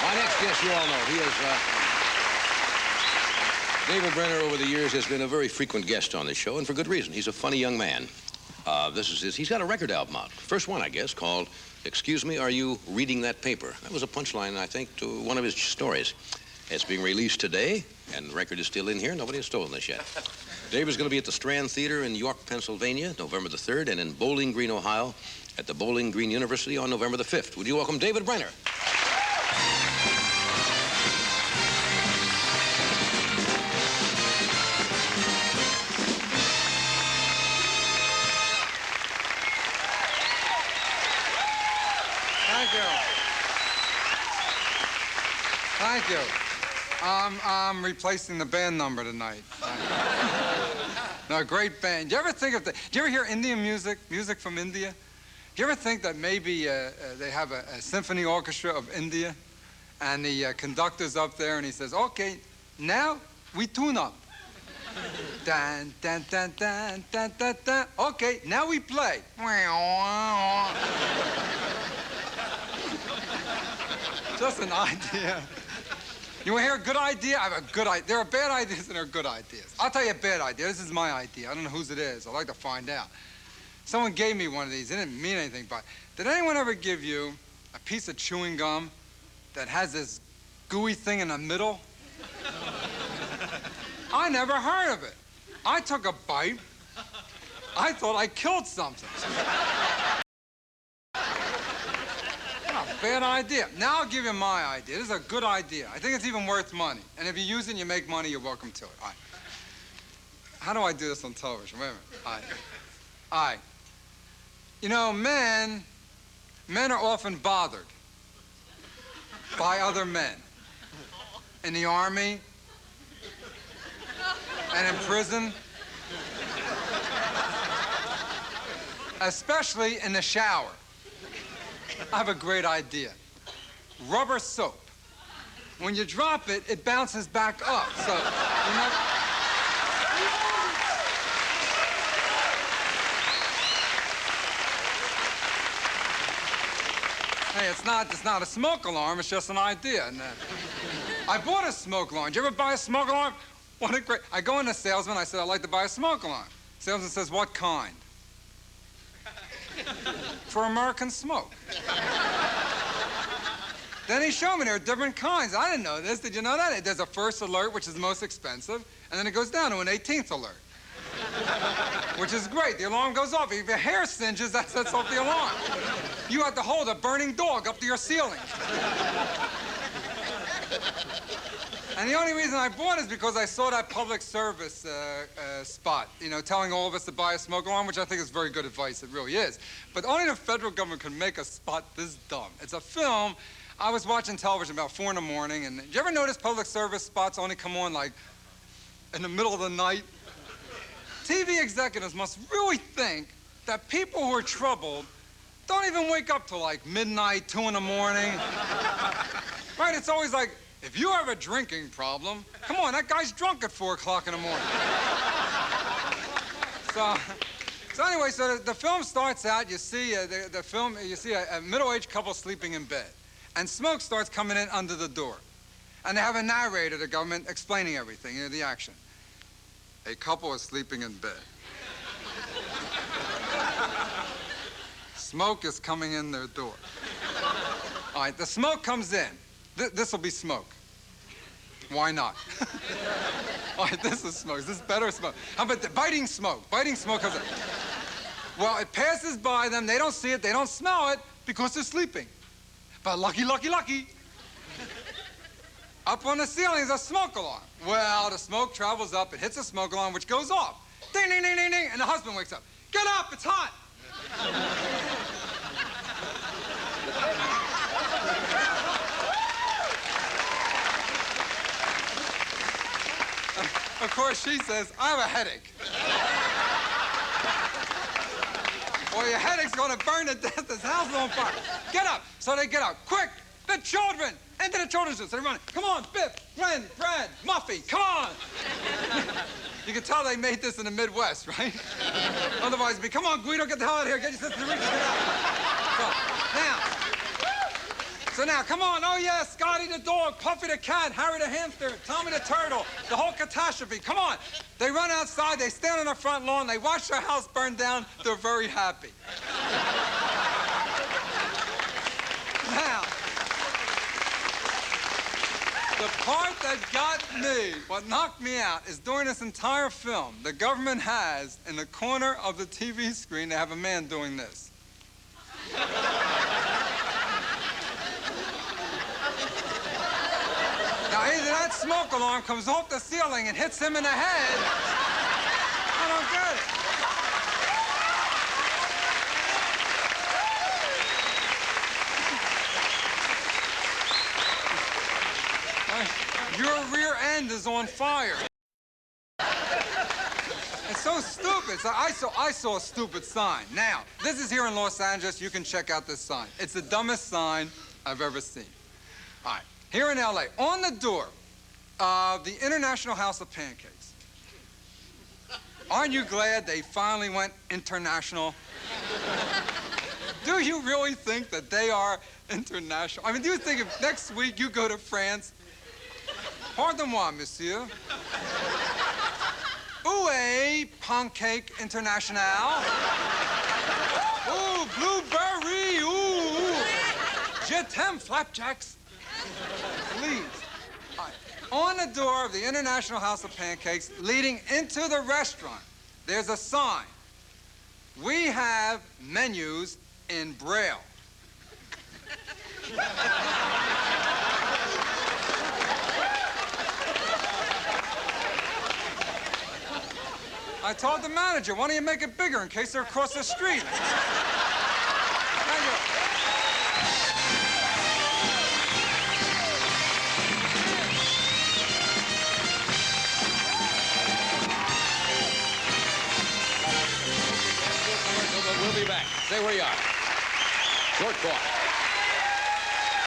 My next guest, you all know, he is... David Brenner, over the years, has been a very frequent guest on this show, and for good reason. He's a funny young man. He's got a record album out. First one, I guess, called Excuse Me, Are You Reading That Paper? That was a punchline, I think, to one of his stories. It's being released today, and the record is still in here. Nobody has stolen this yet. David's going to be at the Strand Theater in York, Pennsylvania, November the 3rd, and in Bowling Green, Ohio, at the Bowling Green University on November the 5th. Would you welcome David Brenner? Thank you. I'm replacing the band number tonight. No, great band. Do you ever think of do you ever hear Indian music, music from India? Do you ever think that maybe they have a symphony orchestra of India, and the conductor's up there and he says, okay, now we tune up. Dun, dun, dun, dun, dun, dun, dun. Okay, now we play. Just an idea. You want to hear a good idea? I have a good idea. There are bad ideas and there are good ideas. I'll tell you a bad idea. This is my idea. I don't know whose it is. I'd like to find out. Someone gave me one of these. It didn't mean anything, but did anyone ever give you a piece of chewing gum that has this gooey thing in the middle? I never heard of it. I took a bite. I thought I killed something. Bad idea. Now I'll give you my idea. This is a good idea. I think it's even worth money. And if you use it and you make money, you're welcome to it. All right. How do I do this on television? Wait a minute. All right. All right. You know, men are often bothered by other men. In the army and in prison. Especially in the shower. I have a great idea. Rubber soap. When you drop it, it bounces back up. So, you know. Hey, it's not a smoke alarm. It's just an idea. And, I bought a smoke alarm. Did you ever buy a smoke alarm? What a great. I go in to salesman. I said, I'd like to buy a smoke alarm. Salesman says, what kind? For American smoke. Then he showed me there are different kinds. I didn't know this. Did you know that? There's a first alert, which is the most expensive, and then it goes down to an 18th alert, which is great. The alarm goes off. If your hair singes, that sets off the alarm. You have to hold a burning dog up to your ceiling. And the only reason I bought it is because I saw that public service spot, you know, telling all of us to buy a smoke alarm, which I think is very good advice. It really is. But only the federal government can make a spot this dumb. It's a film. I was watching television about 4 in the morning, and did you ever notice public service spots only come on, like, in the middle of the night? TV executives must really think that people who are troubled don't even wake up till, like, midnight, 2 in the morning. Right? It's always like, if you have a drinking problem, come on, that guy's drunk at 4 o'clock in the morning. So anyway, the film starts out, you see you see a middle-aged couple sleeping in bed. And smoke starts coming in under the door. And they have a narrator, the government, explaining everything, you know, the action. A couple is sleeping in bed. Smoke is coming in their door. All right, the smoke comes in. This will be smoke. Why not? All right, this is smoke. Is this better smoke? How about the biting smoke? Biting smoke comes in. Well, it passes by them. They don't see it. They don't smell it because they're sleeping. But lucky, lucky, lucky. Up on the ceiling is a smoke alarm. Well, the smoke travels up. It hits a smoke alarm, which goes off. Ding, ding, ding, ding, ding. And the husband wakes up. Get up. It's hot. Of course, she says, I have a headache. Well, your headache's gonna burn to death. This house is on fire. Get up. So they get up. Quick, the children. Into the children's room. So they run. Come on, Biff, Glenn, Brad, Muffy, come on. You can tell they made this in the Midwest, right? Otherwise, it'd be, come on, Guido, get the hell out of here. Get your sister to reach. So now, come on. Oh, yeah, Scotty the dog, Puffy the cat, Harry the hamster, Tommy the turtle, the whole catastrophe. Come on. They run outside, they stand on the front lawn, they watch their house burn down. They're very happy. Now, the part that got me, what knocked me out, is during this entire film, the government has, in the corner of the TV screen, they have a man doing this. Now, either that smoke alarm comes off the ceiling and hits him in the head. I don't get it. Your rear end is on fire. It's so stupid. So I saw a stupid sign. Now, this is here in Los Angeles. You can check out this sign. It's the dumbest sign I've ever seen. All right. Here in L.A., on the door of the International House of Pancakes. Aren't you glad they finally went international? Do you really think that they are international? I mean, do you think if next week you go to France, pardon-moi, monsieur. Où est pancake international? Ooh, blueberry, ooh. Je t'aime, flapjacks. Please. Right. On the door of the International House of Pancakes leading into the restaurant, there's a sign. We have menus in Braille. I told the manager, why don't you make it bigger in case they're across the street? Thank you. We'll be back. Stay where you are. Short call.